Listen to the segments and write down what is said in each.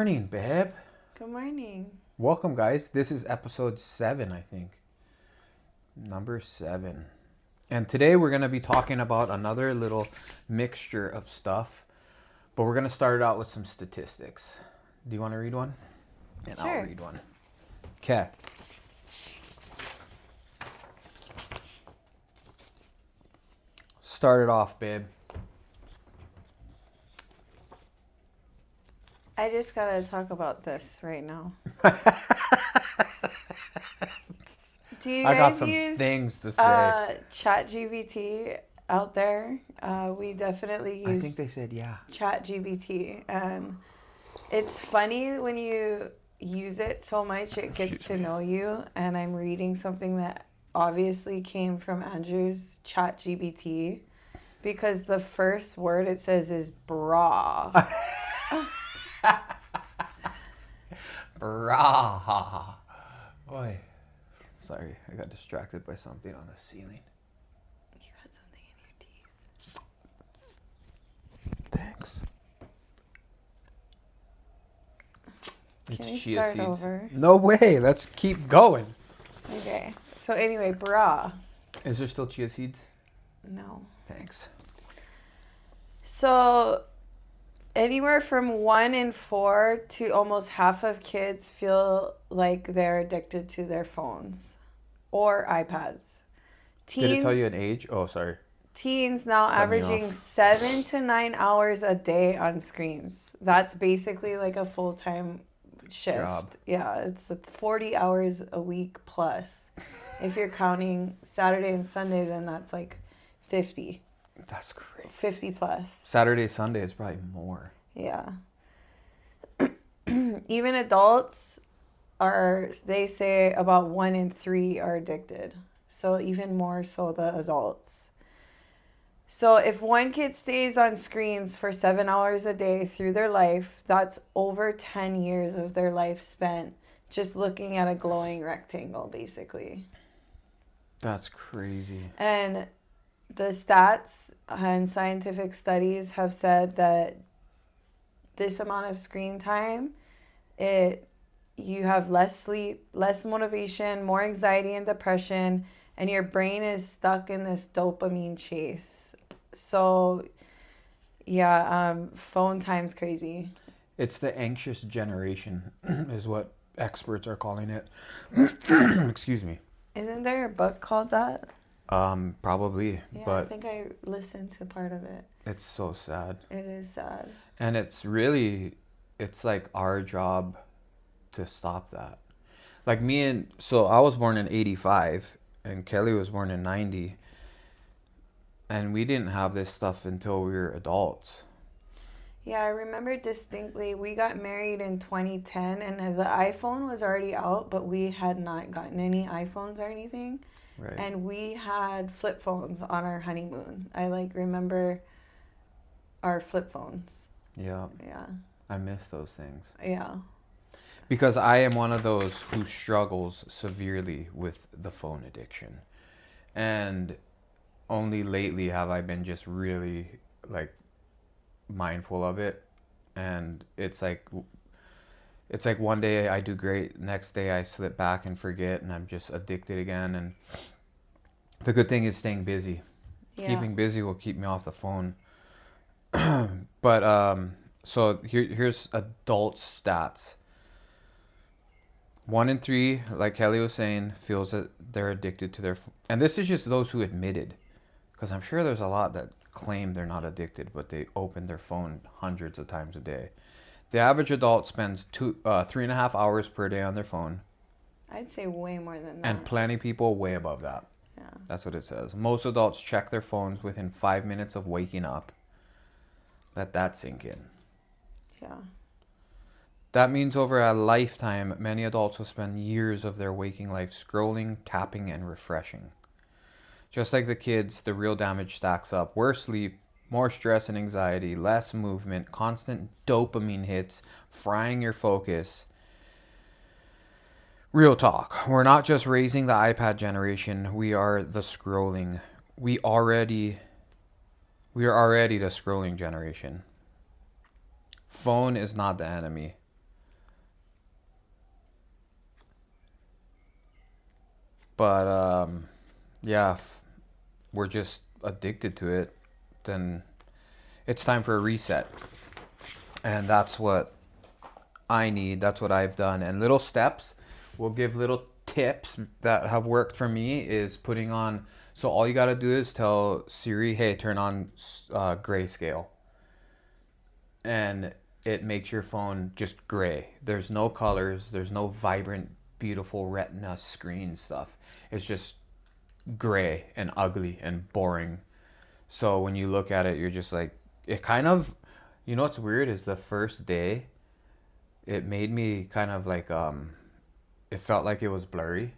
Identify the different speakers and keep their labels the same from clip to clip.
Speaker 1: morning, babe.
Speaker 2: Good morning.
Speaker 1: Welcome, guys. This is episode 7, I think. Number 7. And today we're going to be talking about another little mixture of stuff. But we're going to start it out with some statistics. Do you want to read one? And
Speaker 2: Sure.
Speaker 1: I'll read one. Okay. Start it off, babe.
Speaker 2: I just gotta talk about this right now. Do you
Speaker 1: I got
Speaker 2: guys
Speaker 1: some
Speaker 2: use
Speaker 1: things to say.
Speaker 2: ChatGPT out there? We definitely
Speaker 1: I
Speaker 2: use
Speaker 1: think they said yeah.
Speaker 2: ChatGPT, and it's funny when you use it so much, it gets
Speaker 1: Excuse
Speaker 2: to know you. And I'm reading something that obviously came from Andrew's ChatGPT because the first word it says is bra.
Speaker 1: Brah. Oi. Sorry, I got distracted by something on the ceiling.
Speaker 2: You got something in your teeth.
Speaker 1: Thanks.
Speaker 2: Can we start over?
Speaker 1: No way. Let's keep going.
Speaker 2: Okay. So anyway, bra.
Speaker 1: Is there still chia seeds?
Speaker 2: No.
Speaker 1: Thanks.
Speaker 2: So anywhere from 1 in 4 to almost half of kids feel like they're addicted to their phones or iPads.
Speaker 1: Did it tell you an age? Oh, sorry.
Speaker 2: Teens now
Speaker 1: Cut me
Speaker 2: averaging
Speaker 1: off.
Speaker 2: 7 to 9 hours a day on screens. That's basically like a full-time shift.
Speaker 1: Job.
Speaker 2: Yeah, it's 40 hours a week plus. If you're counting Saturday and Sunday, then that's like 50.
Speaker 1: That's crazy.
Speaker 2: 50 plus.
Speaker 1: Saturday, Sunday is probably more.
Speaker 2: Yeah. Even adults they say about 1 in 3 are addicted. So even more so the adults. So if one kid stays on screens for 7 hours a day through their life, that's over 10 years of their life spent just looking at a glowing rectangle, basically.
Speaker 1: That's crazy.
Speaker 2: And the stats and scientific studies have said that this amount of screen time, you have less sleep, less motivation, more anxiety and depression, and your brain is stuck in this dopamine chase. So, yeah, phone time's crazy.
Speaker 1: It's the anxious generation, is what experts are calling it. Excuse me.
Speaker 2: Isn't there a book called that?
Speaker 1: Probably,
Speaker 2: Yeah, I
Speaker 1: but
Speaker 2: think I listened to part of it.
Speaker 1: it's so sad.
Speaker 2: It is sad.
Speaker 1: And it's like our job to stop that. Like so I was born in 85 and Kelly was born in 90. And we didn't have this stuff until we were adults.
Speaker 2: Yeah, I remember distinctly. We got married in 2010 and the iPhone was already out, but we had not gotten any iPhones or anything.
Speaker 1: Right.
Speaker 2: And we had flip phones on our honeymoon. I remember our flip phones.
Speaker 1: Yeah.
Speaker 2: Yeah.
Speaker 1: I miss those things.
Speaker 2: Yeah.
Speaker 1: Because I am one of those who struggles severely with the phone addiction. And only lately have I been just really mindful of it. And it's like one day I do great, next day I slip back and forget, and I'm just addicted again. And the good thing is staying busy.
Speaker 2: Yeah.
Speaker 1: Keeping busy will keep me off the phone. But so here's adult stats. 1 in 3, like Kelly was saying, feels that they're addicted to their and this is just those who admitted, because I'm sure there's a lot that claim they're not addicted, but they open their phone hundreds of times a day. The average adult spends 3.5 hours per day on their phone.
Speaker 2: I'd say way more than that.
Speaker 1: And plenty people way above that.
Speaker 2: Yeah.
Speaker 1: That's what it says. Most adults check their phones within 5 minutes of waking up. Let that sink in.
Speaker 2: Yeah.
Speaker 1: That means over a lifetime, many adults will spend years of their waking life scrolling, tapping, and refreshing. Just like the kids, the real damage stacks up. Worse sleep, more stress and anxiety, less movement, constant dopamine hits, frying your focus. Real talk. We're not just raising the iPad generation. We are the scrolling. We are already the scrolling generation. Phone is not the enemy. But yeah, if we're just addicted to it, then it's time for a reset. And that's what I need. That's what I've done. And little steps, we'll give little tips that have worked for me is putting on. So all you got to do is tell Siri, hey, turn on grayscale. And it makes your phone just gray. There's no colors, there's no vibrant, beautiful retina screen stuff. It's just gray and ugly and boring. So when you look at it, you're just like, it kind of, you know what's weird is the first day, it made me kind of like, it felt like it was blurry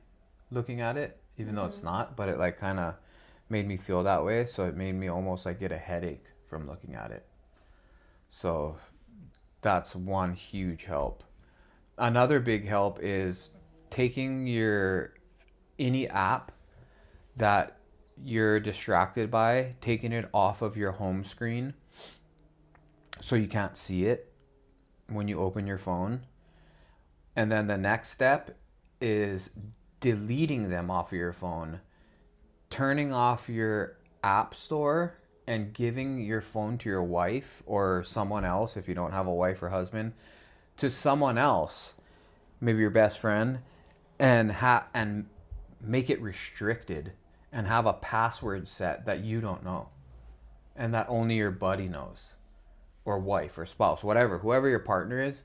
Speaker 1: looking at it, even though it's
Speaker 2: Mm-hmm.
Speaker 1: not, but it like kind of made me feel that way. So it made me almost like get a headache from looking at it. So that's one huge help. Another big help is taking your any app that you're distracted by, taking it off of your home screen so you can't see it when you open your phone. And then the next step is deleting them off of your phone, turning off your app store and giving your phone to your wife or someone else if you don't have a wife or husband, to someone else, maybe your best friend, and make it restricted and have a password set that you don't know and that only your buddy knows or wife or spouse, whatever, whoever your partner is,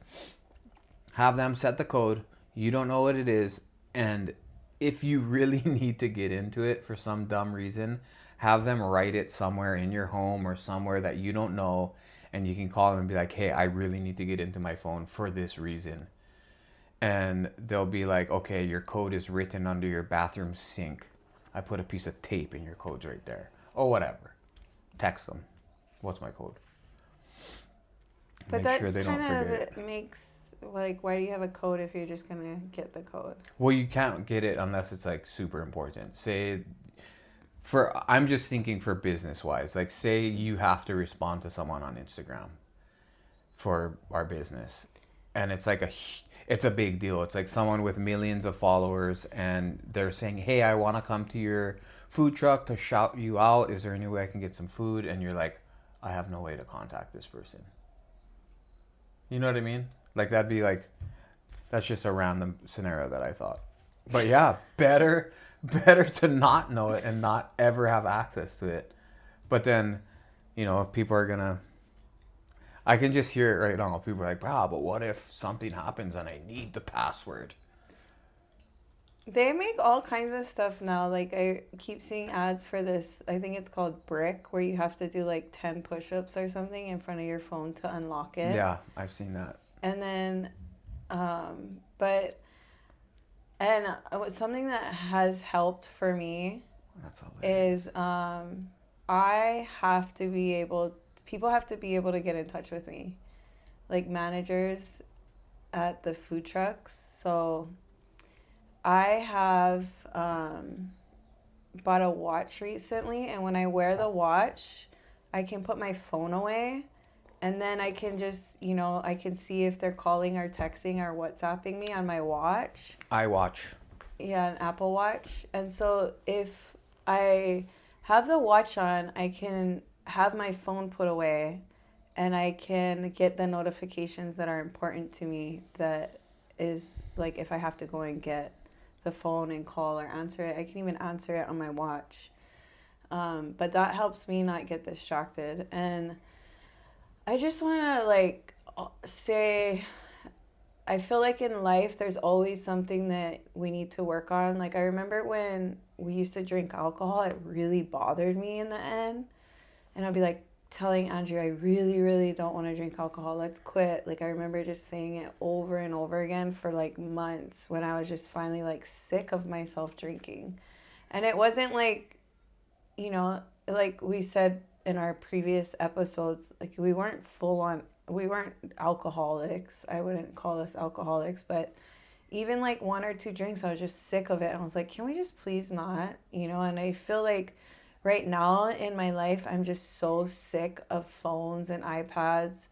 Speaker 1: have them set the code. You don't know what it is. And if you really need to get into it for some dumb reason, have them write it somewhere in your home or somewhere that you don't know. And you can call them and be like, hey, I really need to get into my phone for this reason. And they'll be like, okay, your code is written under your bathroom sink. I put a piece of tape in your code's right there. Or whatever. Text them. What's my code?
Speaker 2: But
Speaker 1: Make sure
Speaker 2: that
Speaker 1: they don't
Speaker 2: kind
Speaker 1: forget it.
Speaker 2: of makes, like, why do you have a code if you're just gonna get the code?
Speaker 1: Well, you can't get it unless it's like super important. Say for I'm just thinking for business wise. Like say you have to respond to someone on Instagram for our business. And it's like it's a big deal. It's like someone with millions of followers and they're saying, "Hey, I want to come to your food truck to shout you out. Is there any way I can get some food?" And you're like, "I have no way to contact this person." You know what I mean? Like that'd be like that's just a random scenario that I thought. But yeah, better to not know it and not ever have access to it. But then, people are gonna I can just hear it right now. People are like, "Wow, but what if something happens and I need the password?"
Speaker 2: They make all kinds of stuff now. Like I keep seeing ads for this. I think it's called Brick, where you have to do like 10 push-ups or something in front of your phone to unlock it.
Speaker 1: Yeah, I've seen that.
Speaker 2: And then but and something that has helped for me
Speaker 1: That's hilarious.
Speaker 2: is I have to be able people have to be able to get in touch with me. Like managers at the food trucks. So I have bought a watch recently, and when I wear the watch, I can put my phone away, and then I can just, I can see if they're calling or texting or WhatsApping me on my watch.
Speaker 1: I watch.
Speaker 2: Yeah, an Apple Watch. And so if I have the watch on, I can have my phone put away and I can get the notifications that are important to me. That is like if I have to go and get the phone and call or answer it, I can even answer it on my watch. But that helps me not get distracted. And I just want to like say I feel like in life there's always something that we need to work on. Like I remember when we used to drink alcohol, it really bothered me in the end. And I'd be like telling Andrew, I really, really don't want to drink alcohol. Let's quit. Like I remember just saying it over and over again for like months when I was just finally like sick of myself drinking. And it wasn't like, like we said in our previous episodes, like we weren't alcoholics. I wouldn't call us alcoholics, but even like one or two drinks, I was just sick of it. And I was like, can we just please not? And I feel like right now in my life, I'm just so sick of phones and iPads,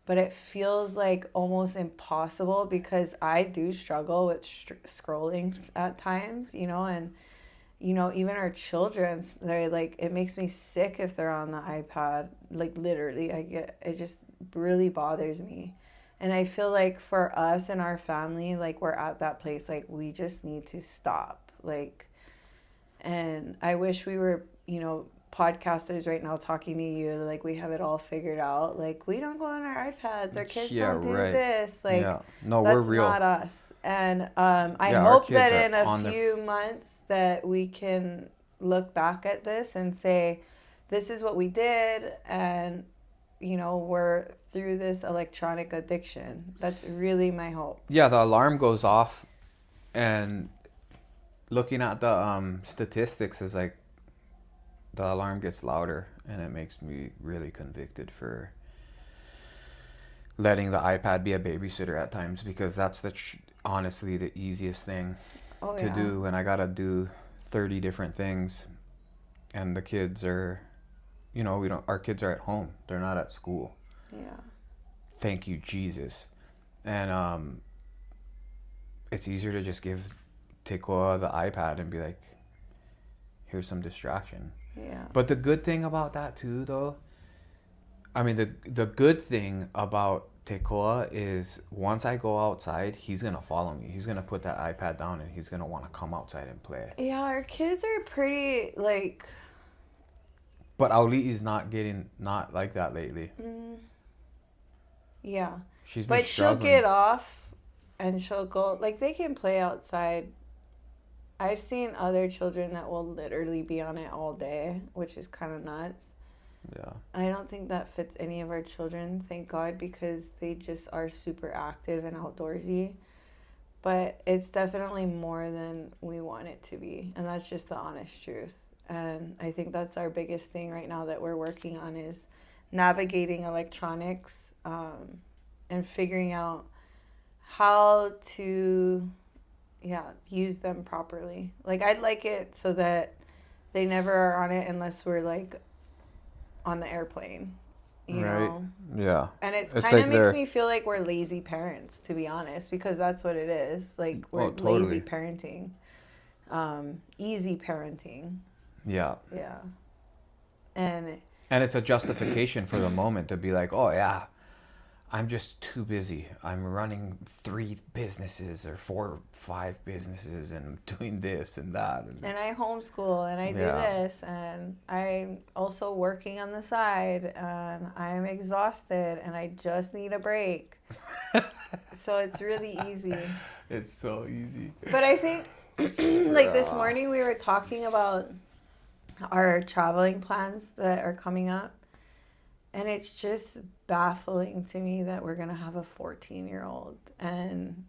Speaker 2: but it feels like almost impossible because I do struggle with scrolling at times, and even our children's, they're like, it makes me sick if they're on the iPad. Like literally, it just really bothers me. And I feel like for us and our family, like we're at that place, like we just need to stop. Like, and I wish we were, podcasters right now talking to you, like we have it all figured out. Like, we don't go on our iPads, our kids
Speaker 1: Yeah,
Speaker 2: don't do
Speaker 1: right.
Speaker 2: this. Like,
Speaker 1: Yeah. No, we're
Speaker 2: that's
Speaker 1: real.
Speaker 2: not us. And I
Speaker 1: Yeah, our
Speaker 2: hope
Speaker 1: kids
Speaker 2: that
Speaker 1: are
Speaker 2: in a
Speaker 1: on their
Speaker 2: few months that we can look back at this and say, this is what we did, and we're through this electronic addiction. That's really my hope.
Speaker 1: yeah, the alarm goes off, and looking at the statistics is like the alarm gets louder, and it makes me really convicted for letting the iPad be a babysitter at times, because that's honestly the easiest thing
Speaker 2: Oh
Speaker 1: to
Speaker 2: yeah.
Speaker 1: do when I gotta do 30 different things, and the kids are, we don't, our kids are at home, they're not at school.
Speaker 2: Yeah.
Speaker 1: Thank you, Jesus. And it's easier to just give Tekoa the iPad and be like, here's some distraction.
Speaker 2: Yeah.
Speaker 1: But the good thing about that too, though, I mean, the good thing about Tekoa is once I go outside, he's gonna follow me. He's gonna put that iPad down and he's gonna want to come outside and play.
Speaker 2: Yeah, our kids are pretty like.
Speaker 1: But Auli is not like that lately.
Speaker 2: Yeah.
Speaker 1: She's been
Speaker 2: But she'll
Speaker 1: struggling.
Speaker 2: get off and she'll go, like, they can play outside. I've seen other children that will literally be on it all day, which is kind of nuts.
Speaker 1: Yeah.
Speaker 2: I don't think that fits any of our children, thank God, because they just are super active and outdoorsy. But it's definitely more than we want it to be. And that's just the honest truth. And I think that's our biggest thing right now that we're working on is navigating electronics, and figuring out how to, yeah, use them properly. Like, I'd like it so that they never are on it unless we're like on the airplane, you
Speaker 1: Right.
Speaker 2: know?
Speaker 1: Yeah.
Speaker 2: And it's
Speaker 1: It's
Speaker 2: kind of
Speaker 1: like
Speaker 2: makes
Speaker 1: they're.
Speaker 2: me feel like we're lazy parents, to be honest, because that's what it is. Like, we're
Speaker 1: Oh,
Speaker 2: lazy
Speaker 1: totally.
Speaker 2: parenting, easy parenting.
Speaker 1: Yeah.
Speaker 2: Yeah. And
Speaker 1: And it's a justification for the moment to be like, oh yeah, I'm just too busy. I'm running 3 businesses or 4, 5 businesses and doing this and that.
Speaker 2: and I homeschool and I do
Speaker 1: Yeah.
Speaker 2: this and I'm also working on the side and I'm exhausted and I just need a break. So it's really easy.
Speaker 1: It's so easy.
Speaker 2: But I think like this morning we were talking about our traveling plans that are coming up. And it's just baffling to me that we're going to have a 14-year-old. And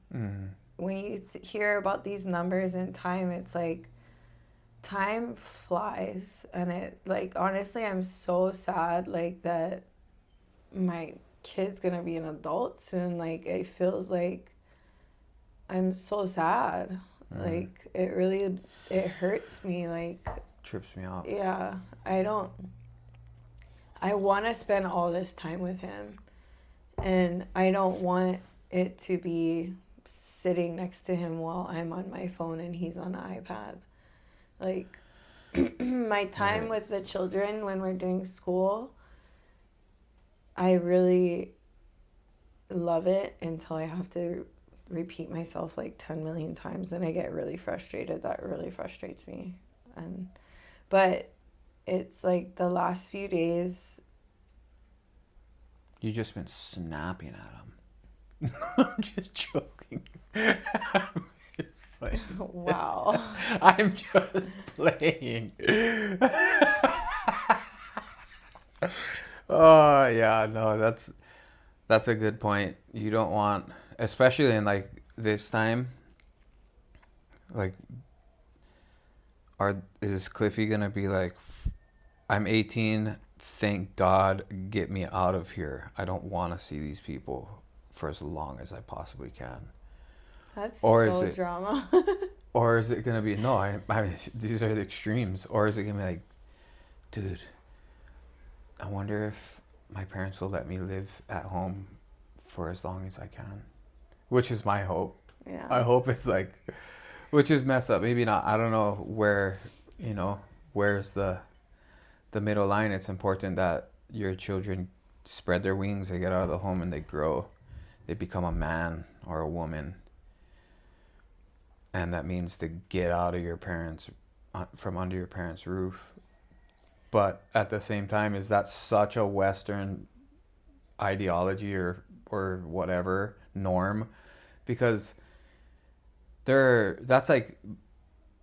Speaker 2: when you hear about these numbers in time, it's like time flies. And it, like, honestly, I'm so sad, like, that my kid's going to be an adult soon. Like, it feels like I'm so sad. Like, it hurts me. Like,
Speaker 1: Trips me out.
Speaker 2: yeah, I want to spend all this time with him. And I don't want it to be sitting next to him while I'm on my phone and he's on the iPad. Like, my time
Speaker 1: Right.
Speaker 2: with the children when we're doing school, I really love it until I have to repeat myself like 10 million times and I get really frustrated. That really frustrates me. But it's like the last few days.
Speaker 1: You just been snapping at him. I'm just joking. I'm just playing.
Speaker 2: Wow.
Speaker 1: I'm just playing. Oh yeah, no, that's a good point. You don't want, especially in like this time, like, is Cliffy gonna be like, I'm 18. Thank God, get me out of here. I don't want to see these people for as long as I possibly can.
Speaker 2: That's
Speaker 1: Or is
Speaker 2: so
Speaker 1: it,
Speaker 2: drama.
Speaker 1: or is it gonna be no? I mean, these are the extremes. Or is it gonna be like, dude, I wonder if my parents will let me live at home for as long as I can, which is my hope.
Speaker 2: Yeah.
Speaker 1: I hope it's like, which is messed up. Maybe not. I don't know where you know, where's the middle line? It's important that your children spread their wings, they get out of the home and they grow. They become a man or a woman. And that means to get out of your parents, from under your parents' roof. But at the same time, is that such a Western ideology or whatever norm? Because that's like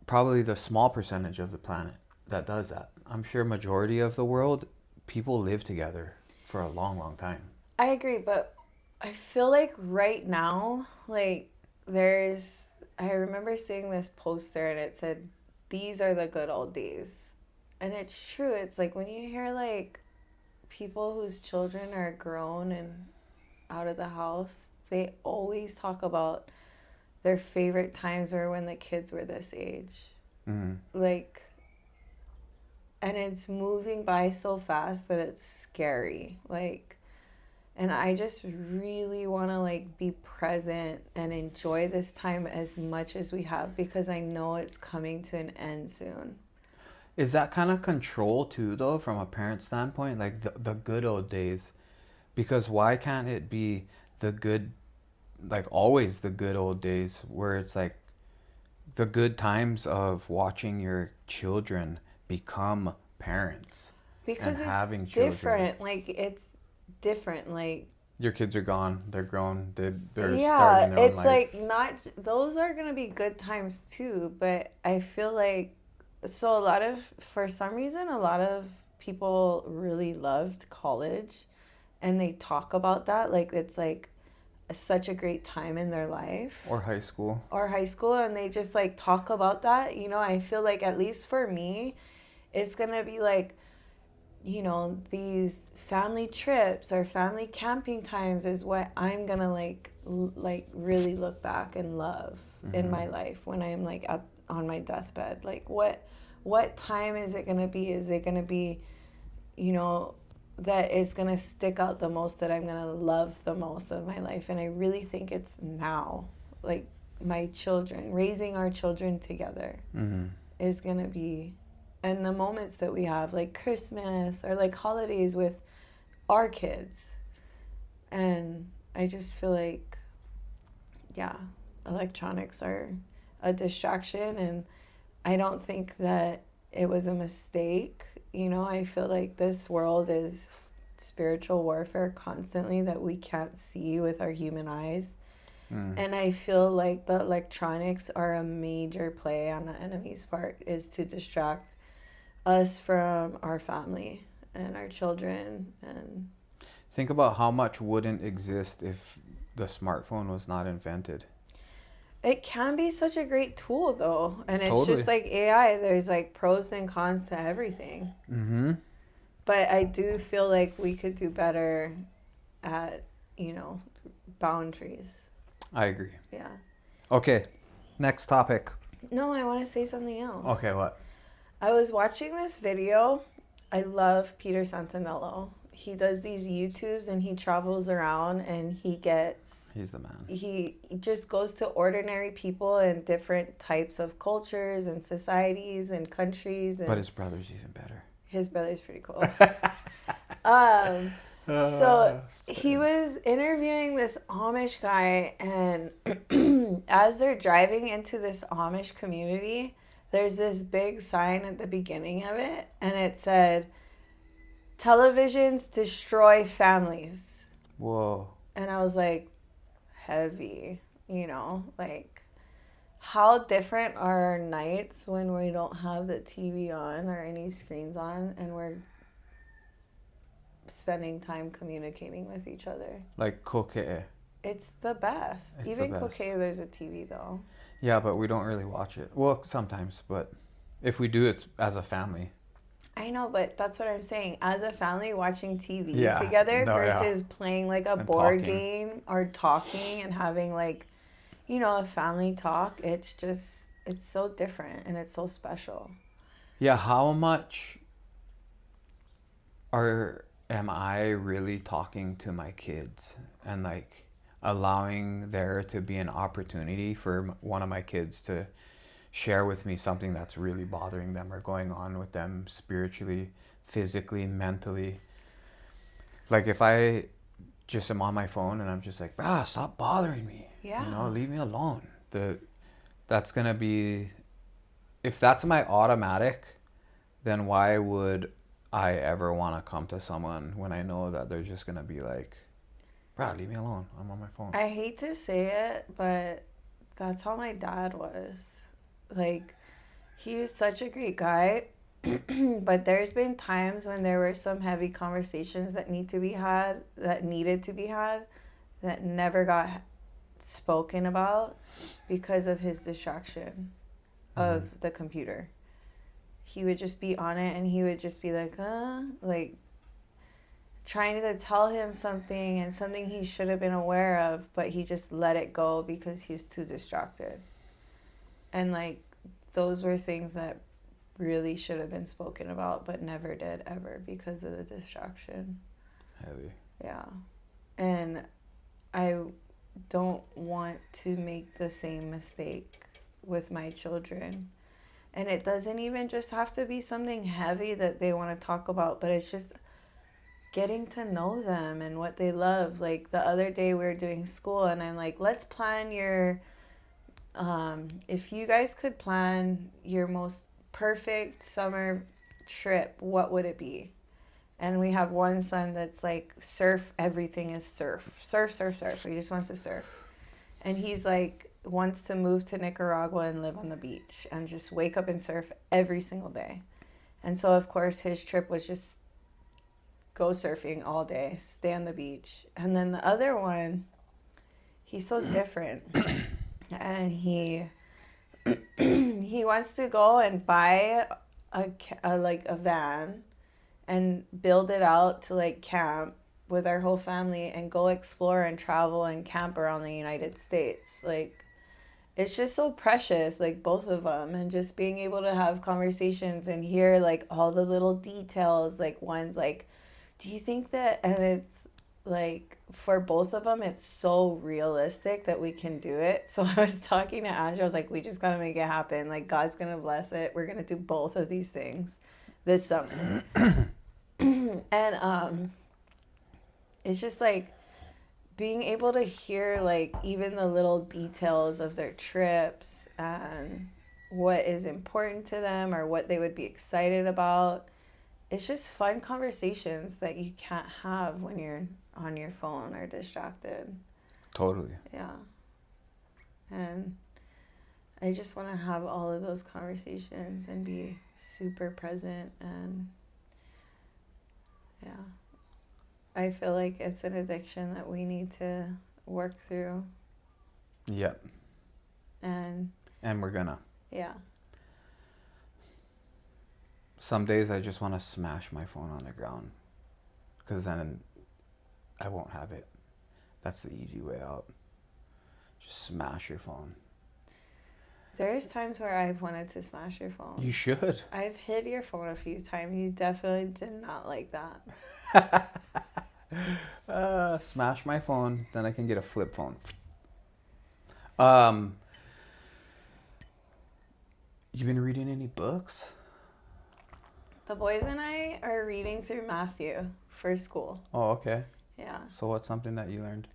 Speaker 1: probably the small percentage of the planet that does that. I'm sure majority of the world, people live together for a long, long time.
Speaker 2: I agree, but I feel like right now, like there's I remember seeing this poster and it said these are the good old days. And it's true. It's like when you hear like people whose children are grown and out of the house, they always talk about their favorite times were when the kids were this age.
Speaker 1: Mm-hmm.
Speaker 2: Like, and it's moving by so fast that it's scary. Like, and I just really want to like be present and enjoy this time as much as we have because I know it's coming to an end soon.
Speaker 1: Is that kind of control too, though, from a parent standpoint? Like the good old days? Because why can't it be the good, like always the good old days where it's like the good times of watching your children become parents and
Speaker 2: Because it's
Speaker 1: having children?
Speaker 2: different. Like, it's different. Like,
Speaker 1: Your kids are gone, they're grown, they're starting
Speaker 2: yeah,
Speaker 1: their own
Speaker 2: it's
Speaker 1: life.
Speaker 2: like not, those are going to be good times too, but I feel like, so a lot of, for some reason, a lot of people really loved college and they talk about that. Like, it's like such a great time in their life
Speaker 1: Or high school.
Speaker 2: or high school and they just like talk about that. You know, I feel like, at least for me, it's going to be like, you know, these family trips or family camping times is what I'm gonna like really look back and love in
Speaker 1: Mm-hmm.
Speaker 2: my life when I'm like on my deathbed. Like, what time is it gonna be? Is it gonna be, you know, that it's gonna stick out the most, that I'm gonna love the most of my life? And I really think it's now. Like, my children, raising our children together
Speaker 1: Mm-hmm.
Speaker 2: is gonna be, and the moments that we have, like Christmas or like holidays with our kids. And I just feel like, yeah, electronics are a distraction, and I don't think that it was a mistake. You know, I feel like this world is spiritual warfare constantly that we can't see with our human eyes.
Speaker 1: Mm.
Speaker 2: And I feel like the electronics are a major play on the enemy's part, is to distract us from our family and our children. And
Speaker 1: Think about how much wouldn't exist if the smartphone was not invented.
Speaker 2: it can be such a great tool though, and it's just
Speaker 1: Totally.
Speaker 2: like AI, there's like pros and cons to everything.
Speaker 1: Mm-hmm.
Speaker 2: But I do feel like we could do better at, you know, boundaries.
Speaker 1: I agree.
Speaker 2: Yeah.
Speaker 1: Okay, next topic.
Speaker 2: No, I want to say something else.
Speaker 1: Okay, what?
Speaker 2: I was watching this video. I love Peter Santanello. He does these YouTubes and he travels around and
Speaker 1: He's the man.
Speaker 2: he just goes to ordinary people in different types of cultures and societies and countries,
Speaker 1: But
Speaker 2: and
Speaker 1: his brother's even better.
Speaker 2: his brother's pretty cool. Um, so he
Speaker 1: Spin.
Speaker 2: was interviewing this Amish guy, and as they're driving into this Amish community, there's this big sign at the beginning of it, and it said, "Televisions destroy families."
Speaker 1: Whoa.
Speaker 2: And I was like, heavy, you know, like how different are our nights when we don't have the TV on or any screens on and we're spending time communicating with each other.
Speaker 1: Like coquet.
Speaker 2: It's the best.
Speaker 1: It's the
Speaker 2: Even
Speaker 1: best.
Speaker 2: Coquet, there's a TV though.
Speaker 1: Yeah, but we don't really watch it. Well, sometimes, but if we do, it's as a family.
Speaker 2: I know, but that's what I'm saying. As a family, watching TV
Speaker 1: Yeah.
Speaker 2: together
Speaker 1: No, yeah.
Speaker 2: versus playing like a
Speaker 1: And
Speaker 2: board
Speaker 1: talking.
Speaker 2: game or talking and having like, you know, a family talk, it's just, it's so different and it's so special.
Speaker 1: Yeah, how much am I really talking to my kids and like allowing there to be an opportunity for one of my kids to share with me something that's really bothering them or going on with them spiritually, physically, mentally. Like if I just am on my phone and I'm just like, stop bothering me.
Speaker 2: Yeah.
Speaker 1: Leave me alone. That's gonna be, if that's my automatic, then why would I ever want to come to someone when I know that they're just gonna be like, leave me alone. I'm on my phone.
Speaker 2: I hate to say it, but that's how my dad was. Like, he was such a great guy, but there's been times when there were some heavy conversations that needed to be had, that never got spoken about because of his distraction
Speaker 1: Mm-hmm.
Speaker 2: of the computer. He would just be on it and he would just be like trying to tell him something and something he should have been aware of, but he just let it go because he's too distracted. And like those were things that really should have been spoken about, but never did ever because of the distraction.
Speaker 1: Heavy.
Speaker 2: Yeah. And I don't want to make the same mistake with my children. And it doesn't even just have to be something heavy that they want to talk about, but it's just getting to know them and what they love. Like the other day we were doing school and I'm like, let's plan your if you guys could plan your most perfect summer trip, what would it be? And we have one son that's like surf, everything is surf. Surf, surf, surf. He just wants to surf. And he's like wants to move to Nicaragua and live on the beach and just wake up and surf every single day. And so of course his trip was just go surfing all day, stay on the beach. And then the other one, he's so different. And he wants to go and buy a van and build it out to like camp with our whole family and go explore and travel and camp around the United States. Like it's just so precious, like both of them, and just being able to have conversations and hear like all the little details. Like one's like, do you think that, and it's like for both of them it's so realistic that we can do it. So I was talking to Andrew, I was like, we just gotta make it happen, like God's gonna bless it, we're gonna do both of these things this summer. And it's just like being able to hear like even the little details of their trips and what is important to them or what they would be excited about. It's just fun conversations that you can't have when you're on your phone or distracted.
Speaker 1: Totally.
Speaker 2: Yeah. And I just want to have all of those conversations and be super present. And yeah, I feel like it's an addiction that we need to work through.
Speaker 1: Yep.
Speaker 2: And
Speaker 1: And we're gonna.
Speaker 2: yeah.
Speaker 1: Some days I just want to smash my phone on the ground, because then I won't have it. That's the easy way out. Just smash your phone.
Speaker 2: There's times where I've wanted to smash your phone.
Speaker 1: You should.
Speaker 2: I've hid your phone a few times. You definitely did not like that.
Speaker 1: Smash my phone, then I can get a flip phone. Um, you been reading any books?
Speaker 2: The boys and I are reading through Matthew for school.
Speaker 1: Oh, okay.
Speaker 2: Yeah.
Speaker 1: So what's something that you learned?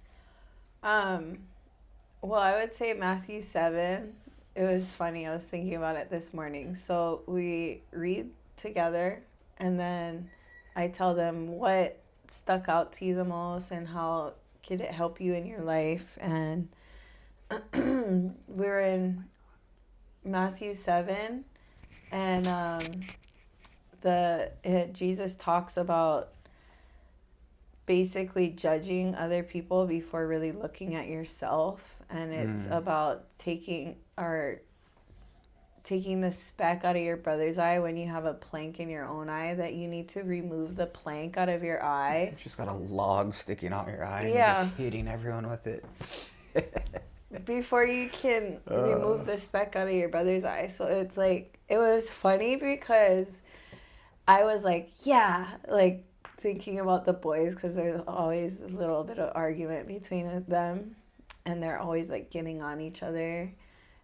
Speaker 2: Well, I would say Matthew 7. It was funny. I was thinking about it this morning. So we read together, and then I tell them what stuck out to you the most and how could it help you in your life. And we're in Matthew 7, and Jesus talks about basically judging other people before really looking at yourself, and it's about taking the speck out of your brother's eye when you have a plank in your own eye, that you need to remove the plank out of your eye.
Speaker 1: You just got a log sticking out your eye and
Speaker 2: Yeah.
Speaker 1: you're just hitting everyone with it.
Speaker 2: Before you can remove the speck out of your brother's eye. So it's like, it was funny because I was like, yeah, like thinking about the boys, because there's always a little bit of argument between them and they're always like getting on each other.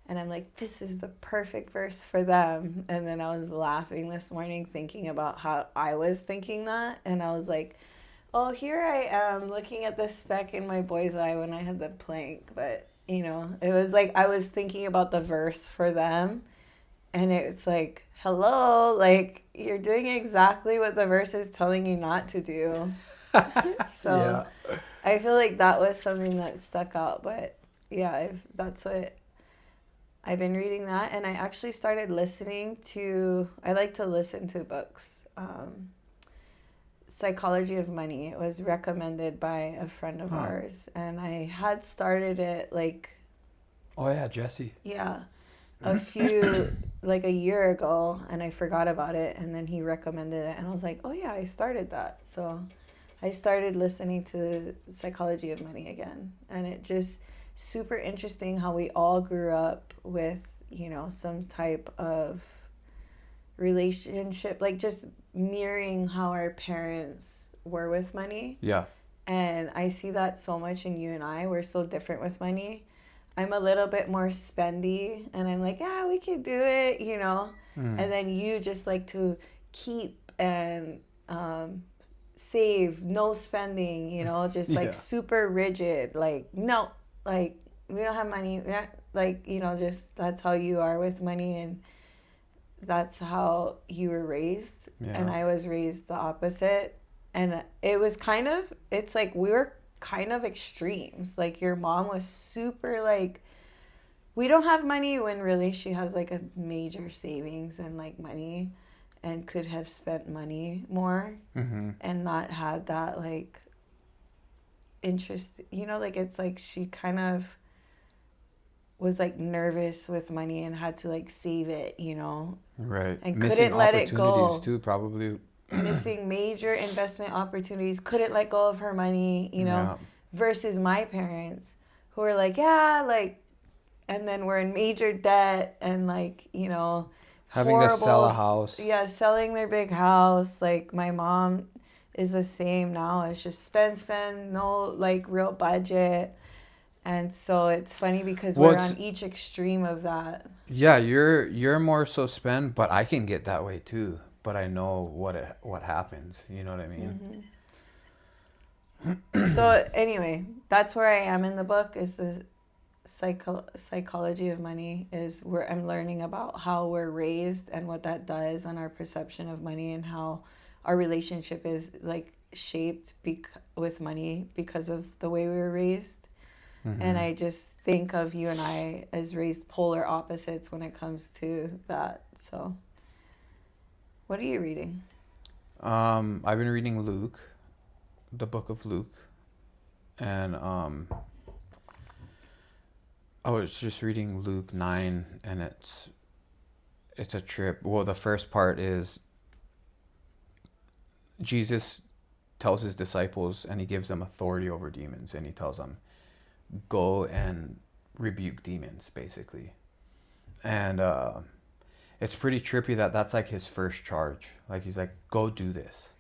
Speaker 2: And I'm like, this is the perfect verse for them. And then I was laughing this morning thinking about how I was thinking that. And I was like, oh, here I am looking at the speck in my boy's eye when I had the plank. But, it was like I was thinking about the verse for them. And it's like, hello, like you're doing exactly what the verse is telling you not to do. So
Speaker 1: Yeah.
Speaker 2: I feel like that was something that stuck out. But yeah, that's what I've been reading that. And I actually started listening to, I like to listen to books. Psychology of Money. It was recommended by a friend of
Speaker 1: Huh.
Speaker 2: ours. And I had started it like,
Speaker 1: Oh yeah, Jesse.
Speaker 2: yeah, a few, like a year ago. And I forgot about it. And then he recommended it. And I was like, oh yeah, I started that. So I started listening to Psychology of Money again. And it just super interesting how we all grew up with, some type of relationship, like just mirroring how our parents were with money.
Speaker 1: Yeah.
Speaker 2: And I see that so much in you and I. We're so different with money. I'm a little bit more spendy and I'm like, yeah, we could do it.
Speaker 1: Mm.
Speaker 2: And then you just like to keep and save, no spending, just like
Speaker 1: Yeah.
Speaker 2: super rigid. Like, no, like, we don't have money. We're not, like, just that's how you are with money. And that's how you were raised. And
Speaker 1: Yeah.
Speaker 2: I was raised the opposite. And it was it's like we were kind of extremes. Like, your mom was super like, we don't have money, when really she has like a major savings and like money and could have spent money more
Speaker 1: Mm-hmm.
Speaker 2: and not had that like interest. Like, it's like she kind of was like nervous with money and had to like save it,
Speaker 1: Right.
Speaker 2: and
Speaker 1: Missing
Speaker 2: couldn't let it
Speaker 1: opportunities
Speaker 2: go.
Speaker 1: too, probably.
Speaker 2: Missing major investment opportunities, couldn't let go of her money,
Speaker 1: Yeah.
Speaker 2: versus my parents who were like, yeah, like, and then we're in major debt and like,
Speaker 1: Having to sell
Speaker 2: horrible,
Speaker 1: a house.
Speaker 2: yeah, selling their big house. Like, my mom is the same now. It's just spend, no like real budget. And so it's funny because we're
Speaker 1: What's
Speaker 2: on each extreme of that.
Speaker 1: Yeah, you're more so spend, but I can get that way too. But I know what happens. You know what I mean?
Speaker 2: Hmm. So anyway, that's where I am in the book, is the psychology of money, is where I'm learning about how we're raised and what that does on our perception of money, and how our relationship is like shaped with money because of the way we were raised. And
Speaker 1: Mm-hmm.
Speaker 2: I just think of you and I as raised polar opposites when it comes to that. So what are you reading?
Speaker 1: I've been reading Luke, the book of Luke, and I was just reading Luke 9, and it's a trip. Well, the first part is Jesus tells his disciples, and he gives them authority over demons, and he tells them, go and rebuke demons, basically. And it's pretty trippy that that's like his first charge. Like, he's like, go do this,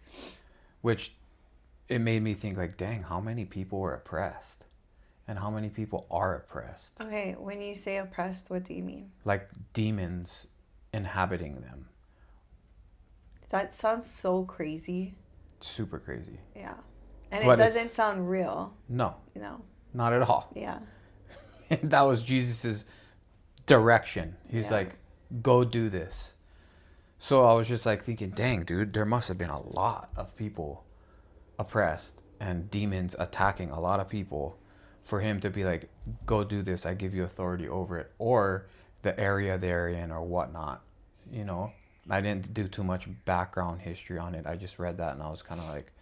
Speaker 1: which it made me think, like, dang, how many people were oppressed and how many people are oppressed?
Speaker 2: Okay, when you say oppressed, what do you mean?
Speaker 1: Like, demons inhabiting them.
Speaker 2: That sounds so crazy.
Speaker 1: Super crazy.
Speaker 2: Yeah. And it
Speaker 1: But it's,
Speaker 2: doesn't sound real,
Speaker 1: no,
Speaker 2: you know.
Speaker 1: not at all.
Speaker 2: Yeah.
Speaker 1: That was Jesus's direction. He's
Speaker 2: Yeah.
Speaker 1: like, go do this. So I was just like thinking, dang, dude, there must have been a lot of people oppressed and demons attacking a lot of people for him to be like, go do this. I give you authority over it, or the area they're in, or whatnot. You know, I didn't do too much background history on it. I just read that and I was kind of like,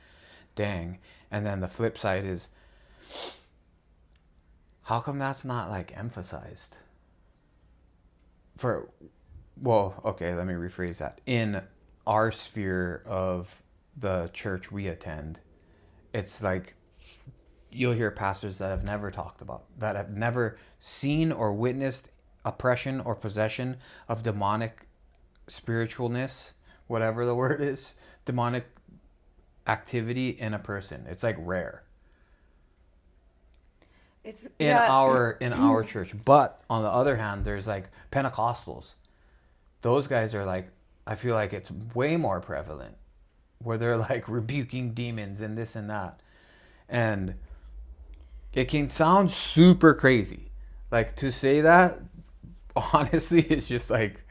Speaker 1: dang. And then the flip side is, how come that's not like emphasized? For, well, okay, let me rephrase that. In our sphere of the church we attend, it's like you'll hear pastors that have never talked about, that have never seen or witnessed oppression or possession of demonic spiritualness, whatever the word is, demonic activity in a person. It's like rare.
Speaker 2: It's
Speaker 1: in
Speaker 2: yeah.
Speaker 1: our church. But on the other hand, there's like Pentecostals. Those guys are like, I feel like it's way more prevalent where they're like rebuking demons and this and that. And it can sound super crazy. Like to say that, honestly, it's just like,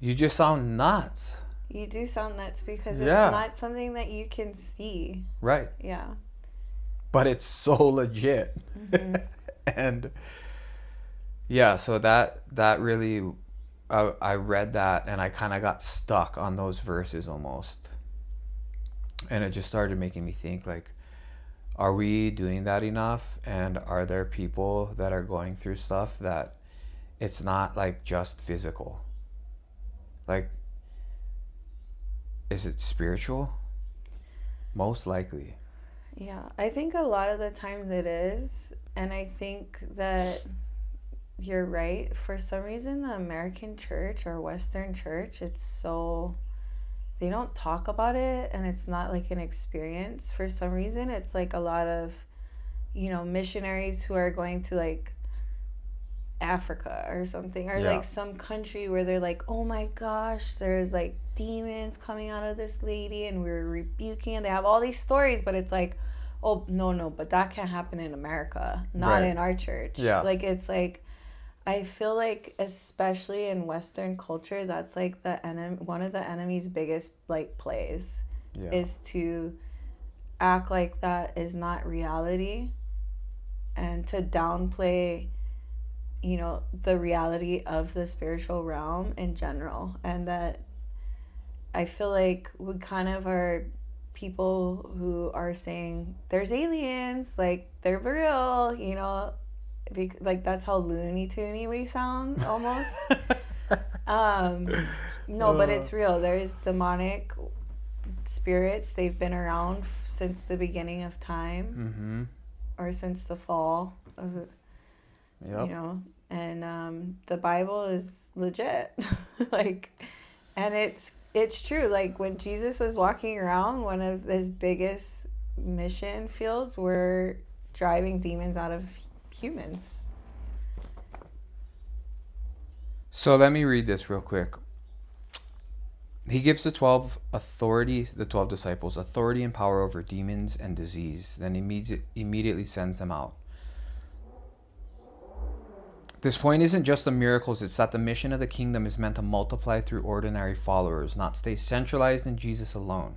Speaker 1: you just sound nuts.
Speaker 2: You do sound nuts because it's
Speaker 1: Yeah,
Speaker 2: not something that you can see.
Speaker 1: right.
Speaker 2: Yeah.
Speaker 1: But it's so legit.
Speaker 2: Hmm.
Speaker 1: And yeah, so that really, I read that and I kind of got stuck on those verses almost. And it just started making me think like, are we doing that enough? And are there people that are going through stuff that it's not like just physical? Like, is it spiritual? Most likely.
Speaker 2: Yeah, I think a lot of the times it is. And I think that you're right. For some reason, the American church or Western church, it's so, they don't talk about it and it's not like an experience. For some reason, it's like a lot of, missionaries who are going to like Africa or something, or
Speaker 1: Yeah.
Speaker 2: like some country where they're like, oh my gosh, there's like demons coming out of this lady and we're rebuking, and they have all these stories, but it's like, oh, no, no, but that can't happen in America, not
Speaker 1: Right.
Speaker 2: in our church.
Speaker 1: Yeah.
Speaker 2: Like, it's like, I feel like, especially in Western culture, that's like one of the enemy's biggest like plays
Speaker 1: Yeah.
Speaker 2: is to act like that is not reality and to downplay the reality of the spiritual realm in general. And that I feel like we kind of are people who are saying there's aliens, like they're real, like that's how Looney Toony we sound almost. No, but
Speaker 1: Uh,
Speaker 2: it's real. There's demonic spirits. They've been around since the beginning of time,
Speaker 1: mm-hmm.
Speaker 2: or since the fall of the, you
Speaker 1: Yep.
Speaker 2: know and the Bible is legit. Like, and it's true. Like, when Jesus was walking around, one of his biggest mission fields were driving demons out of humans.
Speaker 1: So let me read this real quick. He gives the 12 disciples, authority and power over demons and disease, then immediately sends them out. This point isn't just the miracles, it's that the mission of the kingdom is meant to multiply through ordinary followers, not stay centralized in Jesus alone.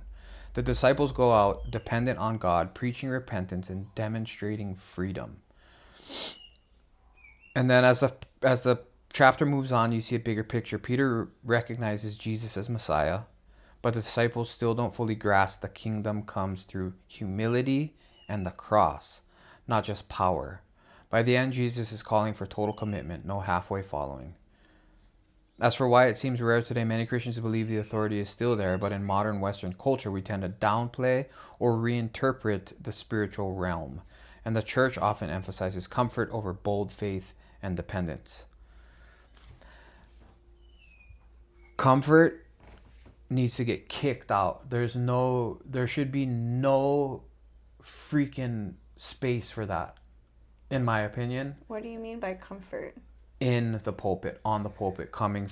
Speaker 1: The disciples go out dependent on God, preaching repentance and demonstrating freedom. And then as the chapter moves on, you see a bigger picture. Peter recognizes Jesus as Messiah, but the disciples still don't fully grasp the kingdom comes through humility and the cross, not just power. By the end, Jesus is calling for total commitment, no halfway following. As for why it seems rare today, many Christians believe the authority is still there, but in modern Western culture, we tend to downplay or reinterpret the spiritual realm, and the church often emphasizes comfort over bold faith and dependence. Comfort needs to get kicked out. There should be no freaking space for that, in my opinion,
Speaker 2: What do you mean by comfort?
Speaker 1: in the pulpit, on the pulpit, coming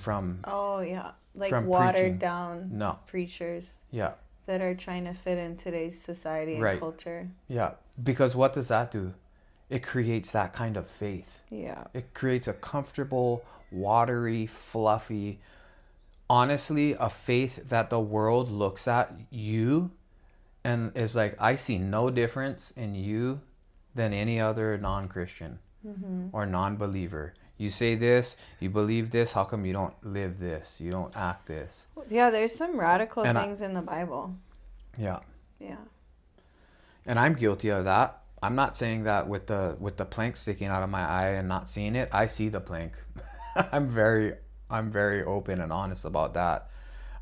Speaker 2: Oh, yeah, like
Speaker 1: from
Speaker 2: watered
Speaker 1: preaching.
Speaker 2: down
Speaker 1: No.
Speaker 2: preachers
Speaker 1: Yeah.
Speaker 2: that are trying to fit in today's society and
Speaker 1: Right.
Speaker 2: culture.
Speaker 1: Yeah. Because what does that do? It creates that kind of faith.
Speaker 2: Yeah.
Speaker 1: It creates a comfortable, watery, fluffy, honestly, a faith that the world looks at you and is like, I see no difference in you than any other non-Christian
Speaker 2: Mm-hmm.
Speaker 1: or non-believer. You say this, you believe this, how come you don't live this? You don't act this?
Speaker 2: Yeah, there's some radical
Speaker 1: And
Speaker 2: things in the Bible.
Speaker 1: yeah.
Speaker 2: Yeah.
Speaker 1: And I'm guilty of that. I'm not saying that with the plank sticking out of my eye and not seeing it. I see the plank. I'm very open and honest about that.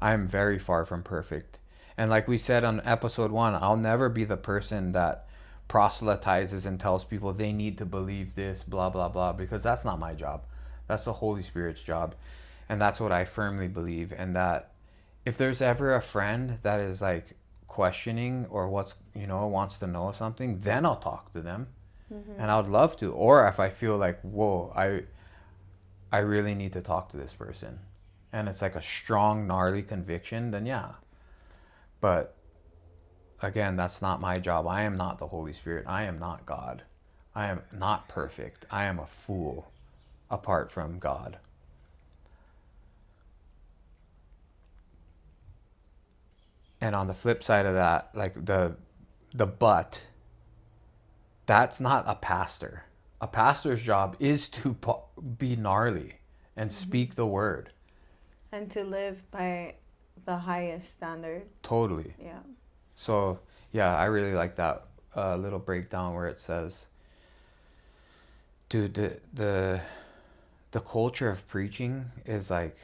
Speaker 1: I'm very far from perfect. And like we said on episode 1, I'll never be the person that proselytizes and tells people they need to believe this, blah blah blah, because that's not my job. That's the Holy Spirit's job. And that's what I firmly believe. And that if there's ever a friend that is like questioning or wants to know something, then I'll talk to them. And I would love to. Or if I feel like, whoa, I really need to talk to this person, and it's like a strong, gnarly conviction, then yeah. But again, that's not my job. I am not the Holy Spirit. I am not God. I am not perfect. I am a fool apart from God. And on the flip side of that, like the but, that's not a pastor. A pastor's job is to be gnarly and speak the word.
Speaker 2: And to live by the highest standard.
Speaker 1: Totally.
Speaker 2: Yeah.
Speaker 1: So, yeah, I really like that little breakdown where it says, dude, the culture of preaching is like,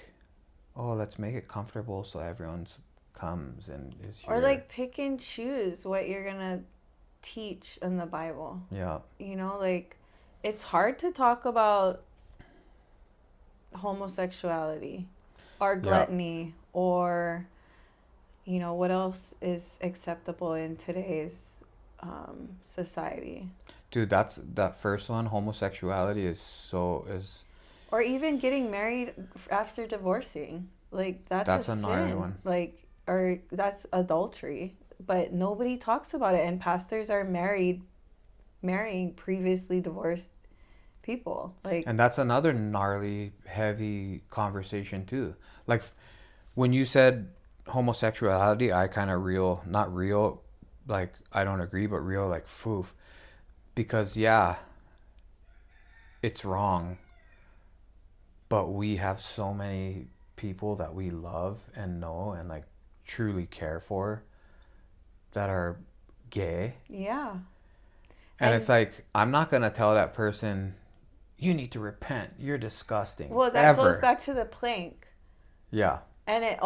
Speaker 1: oh, let's make it comfortable so everyone comes and is here.
Speaker 2: Or like pick and choose what you're going to teach in the Bible.
Speaker 1: Yeah.
Speaker 2: You know, like it's hard to talk about homosexuality or gluttony or, you know, what else is acceptable in today's society.
Speaker 1: Dude, that first one, homosexuality is
Speaker 2: Or even getting married after divorcing. Like that's a
Speaker 1: gnarly
Speaker 2: sin.
Speaker 1: one.
Speaker 2: Like, or that's adultery. But nobody talks about it, and pastors are marrying previously divorced people. Like,
Speaker 1: and that's another gnarly, heavy conversation too. Like when you said homosexuality, I kind of not real, like I don't agree, but real, like foof, because yeah, it's wrong. But we have so many people that we love and know and like truly care for that are gay.
Speaker 2: yeah.
Speaker 1: And it's like, I'm not going to tell that person, you need to repent. You're disgusting.
Speaker 2: Well, that goes back to the plank.
Speaker 1: Yeah.
Speaker 2: And it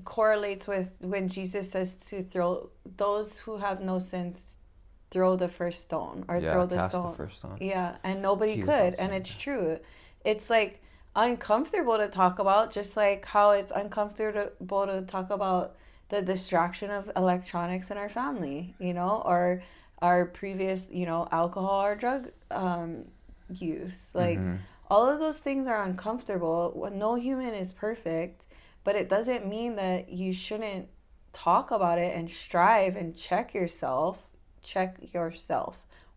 Speaker 2: correlates with when Jesus says to throw those who have no sin, throw the first stone or throw the
Speaker 1: cast
Speaker 2: stone.
Speaker 1: the first stone.
Speaker 2: Yeah, and nobody
Speaker 1: He
Speaker 2: could, and it's true. It's like uncomfortable to talk about, just like how it's uncomfortable to talk about the distraction of electronics in our family, you know, or our previous, you know, alcohol or drug use. Like all of those things are uncomfortable. No human is perfect, but it doesn't mean that you shouldn't talk about it and strive and check yourself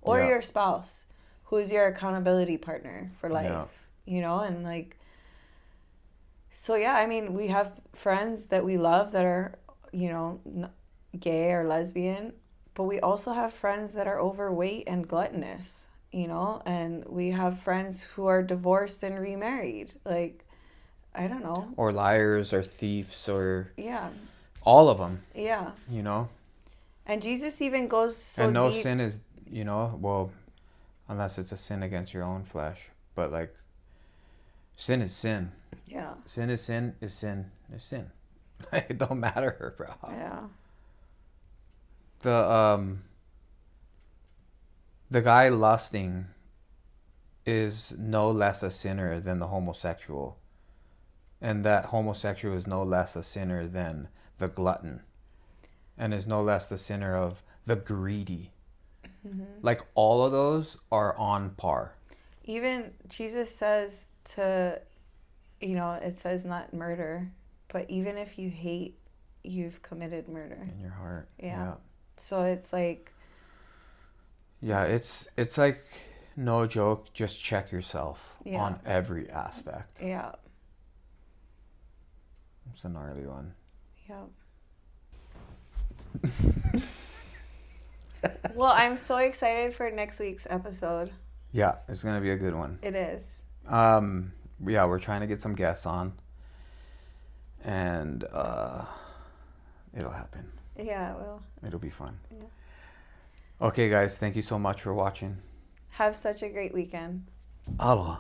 Speaker 2: or your spouse, who's your accountability partner for life, you know, and like, so yeah, I mean, we have friends that we love that are, you know, gay or lesbian, but we also have friends that are overweight and gluttonous, you know, and we have friends who are divorced and remarried. Like, I don't know.
Speaker 1: Or liars or thieves or...
Speaker 2: Yeah.
Speaker 1: All of them.
Speaker 2: Yeah.
Speaker 1: You know?
Speaker 2: And Jesus even goes so
Speaker 1: and no
Speaker 2: deep.
Speaker 1: sin is, you know, well, unless it's a sin against your own flesh. But like, sin is sin.
Speaker 2: Yeah.
Speaker 1: Sin is sin is sin is sin. It don't matter, bro.
Speaker 2: Yeah.
Speaker 1: The guy lusting is no less a sinner than the homosexual. And that homosexual is no less a sinner than the glutton. And is no less the sinner of the greedy. Like all of those are on par.
Speaker 2: Even Jesus says to, you know, it says not murder, but even if you hate, you've committed murder.
Speaker 1: In your heart.
Speaker 2: Yeah. So it's like...
Speaker 1: Yeah, it's like, no joke, just check yourself on every aspect.
Speaker 2: Yeah.
Speaker 1: It's a gnarly one.
Speaker 2: Yeah. Well, I'm so excited for next week's episode.
Speaker 1: Yeah, it's going to be a good one.
Speaker 2: It is.
Speaker 1: Yeah, we're trying to get some guests on. And it'll happen.
Speaker 2: Yeah, it will.
Speaker 1: It'll be fun.
Speaker 2: Yeah.
Speaker 1: Okay, guys, thank you so much for watching.
Speaker 2: Have such a great weekend.
Speaker 1: Aloha.